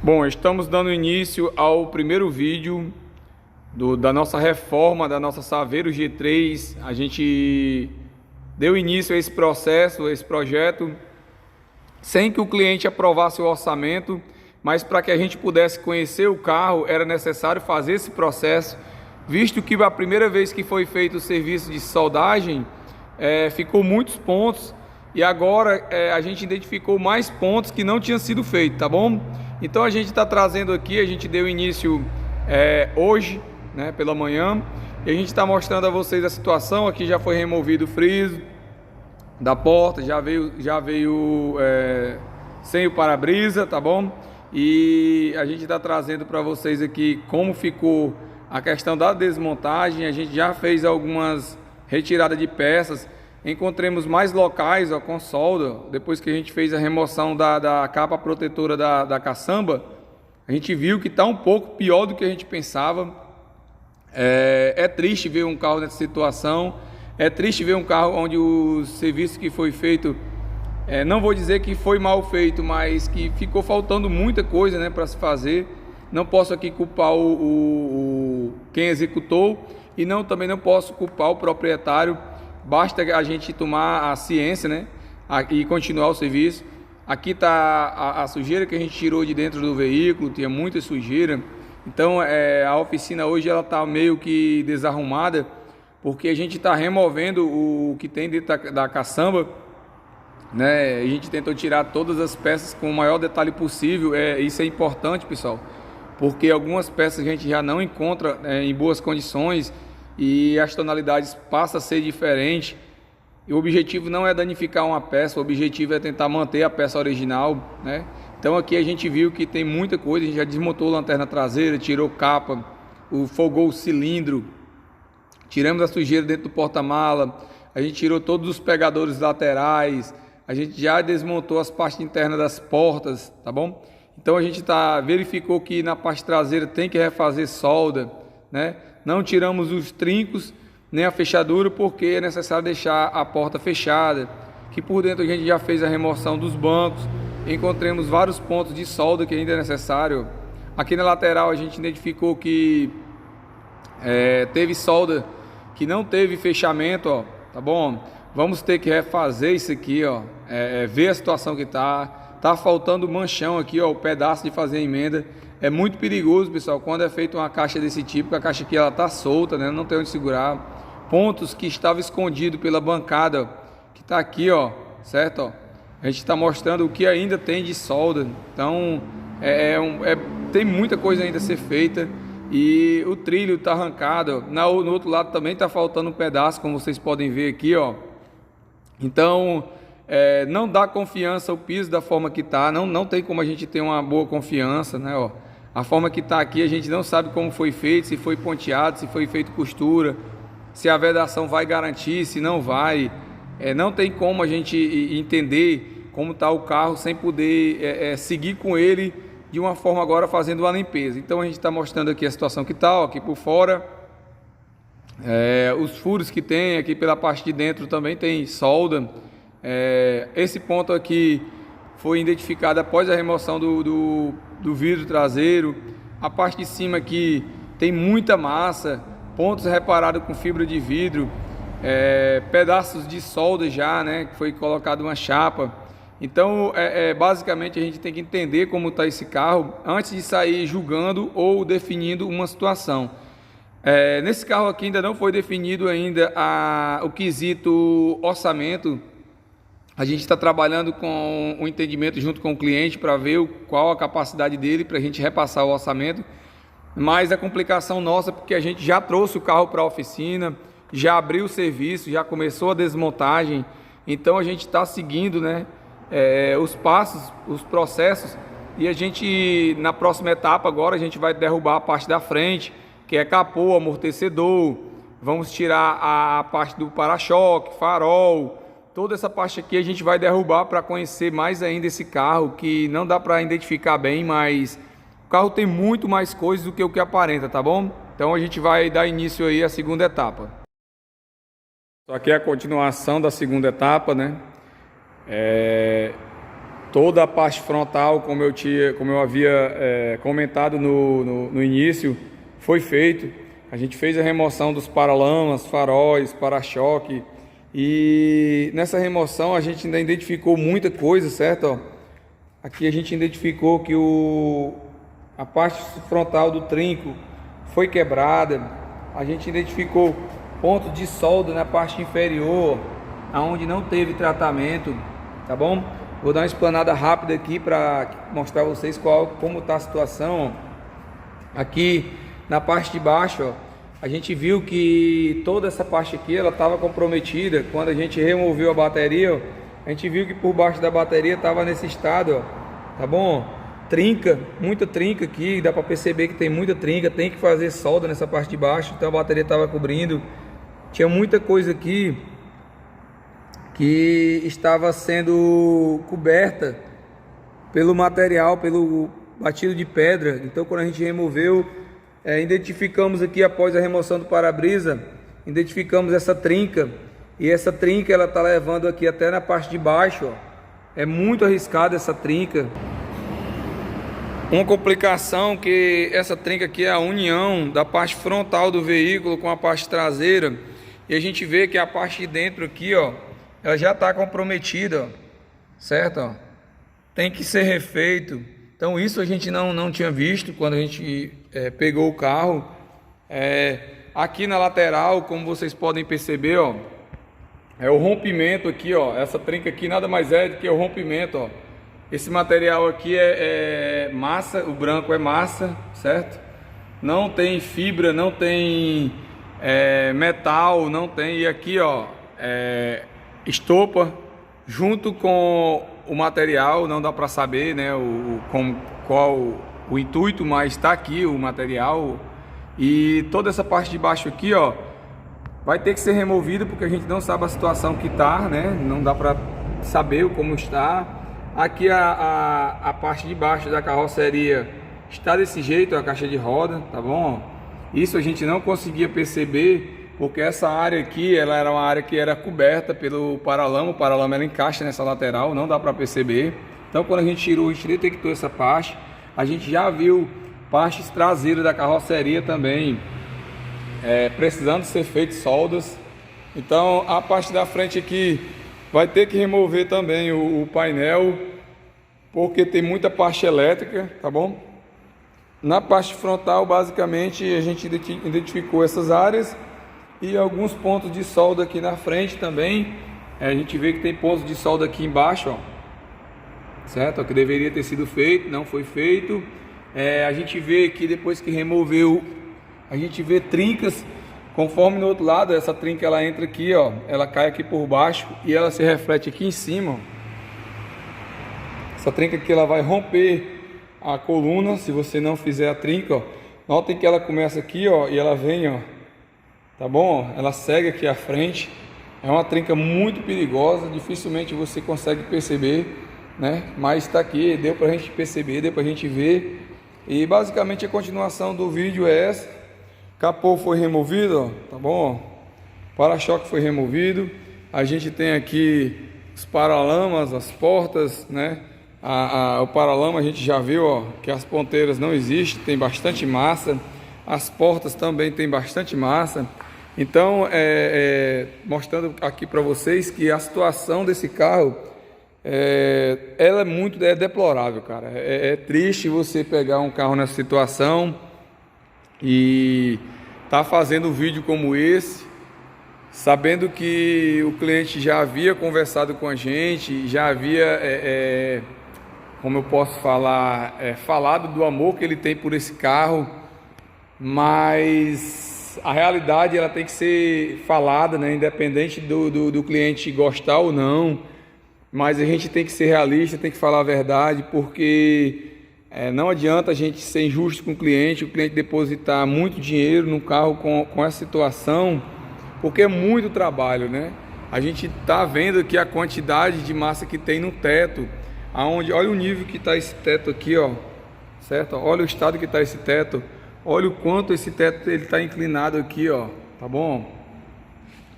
Bom, estamos dando início ao primeiro vídeo da nossa reforma da nossa Saveiro G3. A gente deu início a esse processo, a esse projeto, sem que o cliente aprovasse o orçamento, mas para que a gente pudesse conhecer o carro, era necessário fazer esse processo, visto que a primeira vez que foi feito o serviço de soldagem, ficou muitos pontos, e agora a gente identificou mais pontos que não tinham sido feitos, tá bom? Então a gente está trazendo aqui, a gente deu início hoje, né, pela manhã, e a gente está mostrando a vocês a situação. Aqui já foi removido o friso da porta, já veio sem o para-brisa, tá bom? E a gente está trazendo para vocês aqui como ficou a questão da desmontagem. A gente já fez algumas retiradas de peças, encontramos mais locais, ó, com solda. Depois que a gente fez a remoção da capa protetora da caçamba, a gente viu que está um pouco pior do que a gente pensava. É triste ver um carro nessa situação, é triste ver um carro onde o serviço que foi feito, não vou dizer que foi mal feito, mas que ficou faltando muita coisa, né, para se fazer. Não posso aqui culpar quem executou, e também não posso culpar o proprietário. Basta a gente tomar a ciência, né, e continuar o serviço. Aqui está a sujeira que a gente tirou de dentro do veículo, tinha muita sujeira. Então a oficina hoje ela está meio que desarrumada, porque a gente está removendo o que tem dentro da caçamba, né? A gente tentou tirar todas as peças com o maior detalhe possível. Isso é importante, pessoal, porque algumas peças a gente já não encontra em boas condições, e as tonalidades passam a ser diferentes. E o objetivo não é danificar uma peça, o objetivo é tentar manter a peça original, né? Então aqui a gente viu que tem muita coisa. A gente já desmontou a lanterna traseira, tirou capa, folgou o cilindro, tiramos a sujeira dentro do porta-mala, a gente tirou todos os pegadores laterais, a gente já desmontou as partes internas das portas, tá bom? Então a gente verificou que na parte traseira tem que refazer solda, né? Não tiramos os trincos nem a fechadura, porque é necessário deixar a porta fechada. Que por dentro a gente já fez a remoção dos bancos, encontramos vários pontos de solda que ainda é necessário. Aqui na lateral a gente identificou que teve solda que não teve fechamento, ó, tá bom? Vamos ter que refazer isso aqui, ó, ver a situação que tá faltando manchão aqui, ó, o pedaço de fazer a emenda. É muito perigoso, pessoal, quando é feita uma caixa desse tipo, a caixa aqui ela tá solta, né? Não tem onde segurar. Pontos que estavam escondidos pela bancada, ó, que tá aqui, ó, certo, ó. A gente está mostrando o que ainda tem de solda. Então tem muita coisa ainda a ser feita. E o trilho está arrancado. No outro lado também está faltando um pedaço, como vocês podem ver aqui, ó. Então não dá confiança o piso da forma que está. Não tem como a gente ter uma boa confiança, né, ó. A forma que está aqui, a gente não sabe como foi feito, se foi ponteado, se foi feito costura, se a vedação vai garantir, se não vai. Não tem como a gente entender como está o carro sem poder seguir com ele de uma forma agora fazendo uma limpeza. Então a gente está mostrando aqui a situação que está, aqui por fora, os furos que tem aqui pela parte de dentro também tem solda. Esse ponto aqui foi identificado após a remoção do vidro traseiro. A parte de cima aqui tem muita massa, pontos reparados com fibra de vidro, pedaços de solda já, né, que foi colocado uma chapa. Então basicamente a gente tem que entender como está esse carro antes de sair julgando ou definindo uma situação. Nesse carro aqui ainda não foi definido ainda o quesito orçamento. A gente está trabalhando com o entendimento junto com o cliente para ver qual a capacidade dele para a gente repassar o orçamento. Mas a complicação nossa, porque a gente já trouxe o carro para a oficina, já abriu o serviço, já começou a desmontagem. Então a gente está seguindo, né, os passos, os processos, e a gente, na próxima etapa agora, a gente vai derrubar a parte da frente, que é capô, amortecedor, vamos tirar a parte do para-choque, farol, toda essa parte aqui a gente vai derrubar para conhecer mais ainda esse carro, que não dá para identificar bem, mas o carro tem muito mais coisas do que o que aparenta, tá bom? Então a gente vai dar início aí à segunda etapa. Só que é a continuação da segunda etapa, né? toda a parte frontal, como eu havia comentado no início, foi feito. A gente fez a remoção dos paralamas, faróis, para-choque, e nessa remoção a gente ainda identificou muita coisa, certo? Ó, aqui a gente identificou que a parte frontal do trinco foi quebrada. A gente identificou pontos de solda na parte inferior, aonde não teve tratamento, tá bom? Vou dar uma explanada rápida aqui para mostrar a vocês como está a situação. Ó. Aqui na parte de baixo, ó, a gente viu que toda essa parte aqui ela estava comprometida. Quando a gente removeu a bateria, ó, a gente viu que por baixo da bateria estava nesse estado, ó, tá bom? Trinca, muita trinca aqui, dá para perceber que tem muita trinca, tem que fazer solda nessa parte de baixo, então a bateria estava cobrindo. Tinha muita coisa aqui que estava sendo coberta pelo material, pelo batido de pedra. Então quando a gente removeu, identificamos aqui após a remoção do para-brisa, identificamos essa trinca, e essa trinca ela está levando aqui até na parte de baixo, ó. É muito arriscada essa trinca. Uma complicação que essa trinca aqui é a união da parte frontal do veículo com a parte traseira, e a gente vê que a parte de dentro aqui, ó, ela já está comprometida, ó, certo? Ó, tem que ser refeito. Então isso a gente não tinha visto quando a gente pegou o carro. Aqui na lateral, como vocês podem perceber, ó, é o rompimento aqui, ó. Essa trinca aqui nada mais é do que o rompimento, ó. Esse material aqui é massa, o branco é massa, certo? Não tem fibra, não tem metal, não tem. E aqui, ó, estopa junto com o material, não dá para saber, né, qual o intuito, mas está aqui o material. E toda essa parte de baixo aqui, ó, vai ter que ser removida porque a gente não sabe a situação que tá, né? Não dá para saber como está. Aqui a parte de baixo da carroceria está desse jeito, a caixa de roda, tá bom? Isso a gente não conseguia perceber porque essa área aqui, ela era uma área que era coberta pelo paralama. O paralama ela encaixa nessa lateral, não dá para perceber. Então quando a gente detectou essa parte, a gente já viu partes traseiras da carroceria também precisando ser feitas soldas. Então a parte da frente aqui vai ter que remover também o painel, porque tem muita parte elétrica, tá bom? Na parte frontal, basicamente, a gente identificou essas áreas e alguns pontos de solda aqui na frente também. A gente vê que tem pontos de solda aqui embaixo, ó, certo? O que deveria ter sido feito, não foi feito. A gente vê que depois que removeu, a gente vê trincas, conforme no outro lado, essa trinca ela entra aqui, ó, ela cai aqui por baixo e ela se reflete aqui em cima, ó. Essa trinca aqui ela vai romper a coluna se você não fizer a trinca, ó. Notem que ela começa aqui, ó, e ela vem, ó, tá bom? Ela segue aqui à frente. É uma trinca muito perigosa, dificilmente você consegue perceber, né? Mas está aqui, deu para a gente perceber, deu para a gente ver. E basicamente a continuação do vídeo é essa. Capô foi removido, ó, tá bom? Para-choque foi removido. A gente tem aqui os paralamas, as portas, né? O paralama a gente já viu, ó, que as ponteiras não existem, tem bastante massa. As portas também tem bastante massa. Então, mostrando aqui para vocês que a situação desse carro, ela é deplorável, cara. É triste você pegar um carro nessa situação e tá fazendo um vídeo como esse, sabendo que o cliente já havia conversado com a gente, já havia, como eu posso falar, falado do amor que ele tem por esse carro, mas a realidade ela tem que ser falada, né? Independente do cliente gostar ou não, mas a gente tem que ser realista, tem que falar a verdade, porque não adianta a gente ser injusto com o cliente depositar muito dinheiro no carro com essa situação, porque é muito trabalho, né? A gente está vendo aqui a quantidade de massa que tem no teto, olha o nível que está esse teto aqui, ó, certo? Olha o estado que está esse teto, olha o quanto esse teto ele está inclinado aqui, ó, tá bom?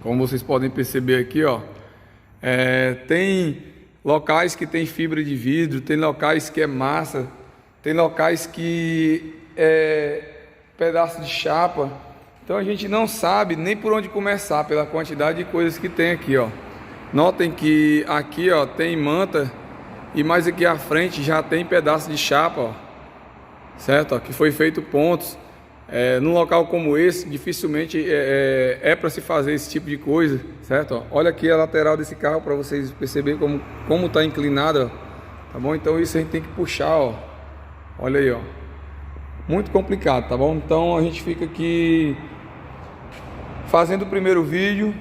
Como vocês podem perceber aqui, ó, tem locais que tem fibra de vidro, tem locais que é massa, tem locais que é pedaço de chapa. Então a gente não sabe nem por onde começar pela quantidade de coisas que tem aqui, ó. Notem que aqui, ó, tem manta e mais aqui à frente já tem pedaço de chapa, ó. Certo? Ó, que foi feito pontos. Num local como esse, dificilmente é para se fazer esse tipo de coisa, certo? Ó, olha aqui a lateral desse carro para vocês perceberem como está inclinada, tá bom? Então isso a gente tem que puxar, ó. Olha aí, ó. Muito complicado, tá bom? Então a gente fica aqui fazendo o primeiro vídeo,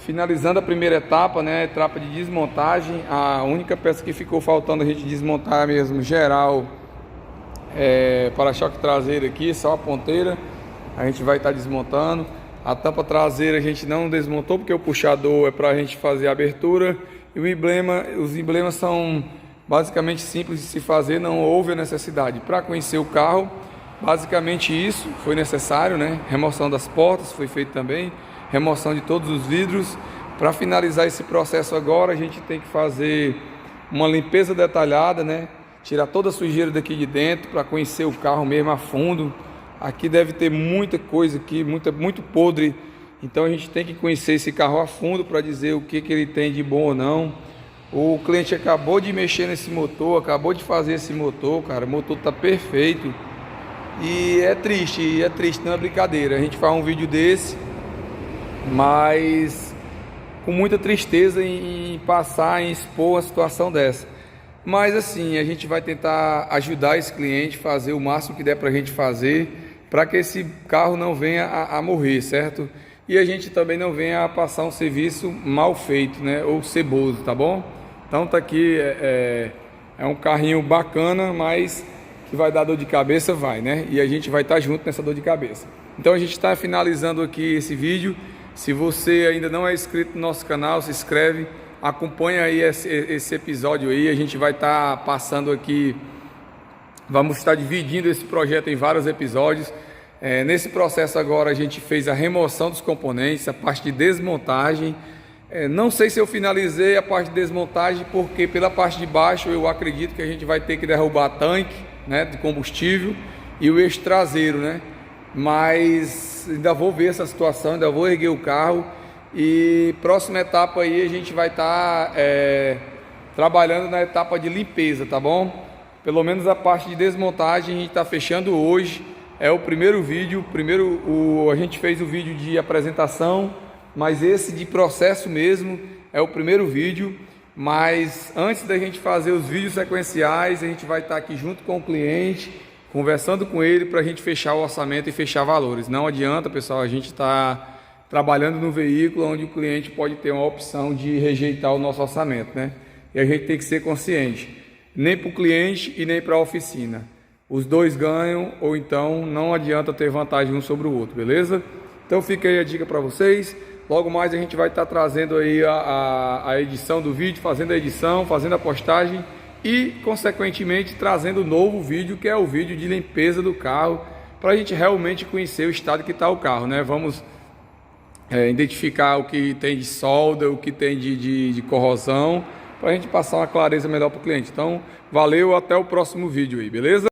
finalizando a primeira etapa, né? Etapa de desmontagem. A única peça que ficou faltando a gente desmontar mesmo, geral, para-choque traseiro aqui, só a ponteira a gente vai estar desmontando. A tampa traseira a gente não desmontou porque o puxador é para a gente fazer a abertura, e os emblemas são basicamente simples de se fazer, não houve a necessidade. Para conhecer o carro, basicamente isso foi necessário, né? Remoção das portas foi feito também, remoção de todos os vidros. Para finalizar esse processo agora, a gente tem que fazer uma limpeza detalhada, né? Tirar toda a sujeira daqui de dentro para conhecer o carro mesmo a fundo. Aqui deve ter muita coisa aqui, muito podre. Então a gente tem que conhecer esse carro a fundo para dizer o que ele tem de bom ou não. O cliente acabou de mexer nesse motor, acabou de fazer esse motor, cara. O motor tá perfeito. E é triste, não é brincadeira. A gente faz um vídeo desse, mas com muita tristeza em passar, em expor uma situação dessa. Mas assim, a gente vai tentar ajudar esse cliente, fazer o máximo que der para a gente fazer, para que esse carro não venha a morrer, certo? E a gente também não venha a passar um serviço mal feito, né? Ou ceboso, tá bom? Então tá aqui, é um carrinho bacana, mas que vai dar dor de cabeça, vai, né? E a gente vai estar junto nessa dor de cabeça. Então a gente está finalizando aqui esse vídeo. Se você ainda não é inscrito no nosso canal, se inscreve. Acompanha aí esse episódio aí, a gente vai estar passando aqui, vamos estar dividindo esse projeto em vários episódios. Nesse processo agora a gente fez a remoção dos componentes, a parte de desmontagem. Não sei se eu finalizei a parte de desmontagem, porque pela parte de baixo eu acredito que a gente vai ter que derrubar tanque, né, de combustível e o eixo traseiro, né? Mas ainda vou ver essa situação, ainda vou erguer o carro. E próxima etapa aí a gente vai estar trabalhando na etapa de limpeza, tá bom? Pelo menos a parte de desmontagem a gente está fechando hoje. É o primeiro vídeo, a gente fez o vídeo de apresentação, mas esse de processo mesmo é o primeiro vídeo. Mas antes da gente fazer os vídeos sequenciais, a gente vai estar aqui junto com o cliente, conversando com ele para a gente fechar o orçamento e fechar valores. Não adianta, pessoal, a gente está trabalhando no veículo onde o cliente pode ter uma opção de rejeitar o nosso orçamento, né? E a gente tem que ser consciente, nem para o cliente e nem para a oficina. Os dois ganham, ou então não adianta ter vantagem um sobre o outro, beleza? Então fica aí a dica para vocês. Logo mais a gente vai estar trazendo aí a edição do vídeo, fazendo a edição, fazendo a postagem e, consequentemente, trazendo o novo vídeo, que é o vídeo de limpeza do carro, para a gente realmente conhecer o estado que está o carro, né? Vamos identificar o que tem de solda, o que tem de corrosão, para a gente passar uma clareza melhor para o cliente. Então, valeu, até o próximo vídeo aí, beleza?